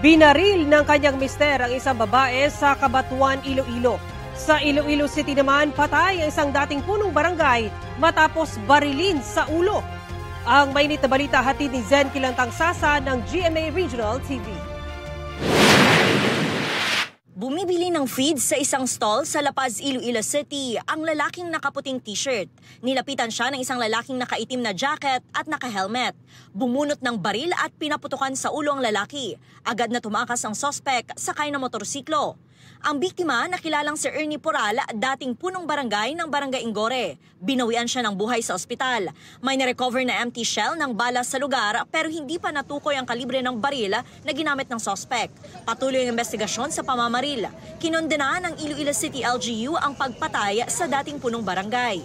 Binaril ng kanyang mister ang isang babae sa Cabanatuan, Iloilo. Sa Iloilo City naman, patay ang isang dating punong barangay matapos barilin sa ulo. Ang mainit na balita hatid ni Zen Kilantang Sasa ng GMA Regional TV. Bumibili ng feed sa isang stall sa La Paz, Iloilo City ang lalaking nakaputing t-shirt. Nilapitan siya ng isang lalaking nakaitim na jacket at naka-helmet. Bumunot ng baril at pinaputukan sa ulo ang lalaki. Agad na tumakas ang sospek sakay ng motorsiklo. Ang biktima, nakilalang si Ernie Poral, dating punong barangay ng Barangay Ingore. Binawian siya ng buhay sa ospital. May narecover na empty shell ng bala sa lugar pero hindi pa natukoy ang kalibre ng baril na ginamit ng sospek. Patuloy ang investigasyon sa pamamaril. Kinondena ng Iloilo City LGU ang pagpatay sa dating punong barangay.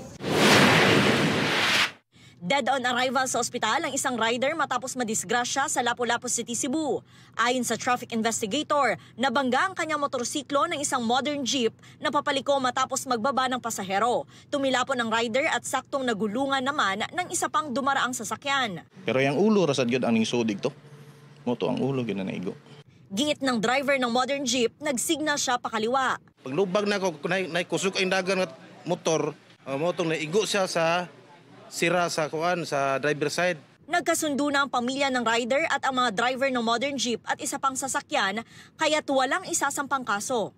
Dead on arrival sa ospital ang isang rider matapos madisgrasya sa Lapu-Lapu City, Cebu. Ayon sa traffic investigator, nabangga ang kanyang motorsiklo ng isang modern jeep na papaliko matapos magbaba ng pasahero. Tumilapon ang rider at saktong nagulungan naman ng isa pang dumaraang sasakyan. Pero yung ulo, rasad yun ang sudig to. Moto ang ulo, yun na naigo. Giit ng driver ng modern jeep, nagsignal siya pakaliwa. Paglubag na ako, kusok ang dagan at motor, motong naigo siya sa sira sa driver side. Nagkasundo na ang pamilya ng rider at ang mga driver ng modern jeep at isa pang sasakyan, kaya't walang isasampang kaso.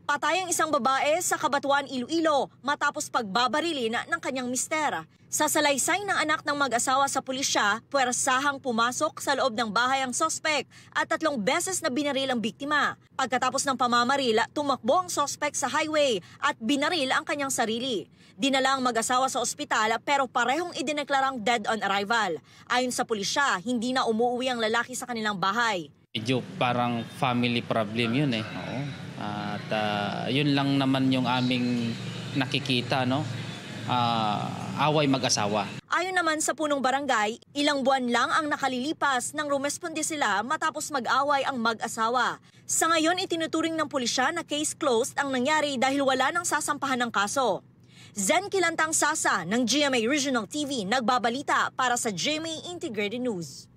Patay ang isang babae sa Cabanatuan, Iloilo matapos pagbabarilin ng kanyang mister. Sa salaysay ng anak ng mag-asawa sa pulisya, puwersahang pumasok sa loob ng bahay ang sospek at 3 beses na binaril ang biktima. Pagkatapos ng pamamaril, tumakbo ang sospek sa highway at binaril ang kanyang sarili. Dinala ang mag-asawa sa ospital pero parehong idineklarang dead on arrival. Ayon sa pulisya, hindi na umuwi ang lalaki sa kanilang bahay. Medyo parang family problem yun eh. Oo. At yun lang naman yung aming nakikita, no? Away mag-asawa. Ayon naman sa punong barangay, ilang buwan lang ang nakalilipas nang rumesponde sila matapos mag-away ang mag-asawa. Sa ngayon, itinuturing ng pulisya na case closed ang nangyari dahil wala nang sasampahan ng kaso. Zen Kilantang Sasa ng GMA Regional TV nagbabalita para sa GMA Integrated News.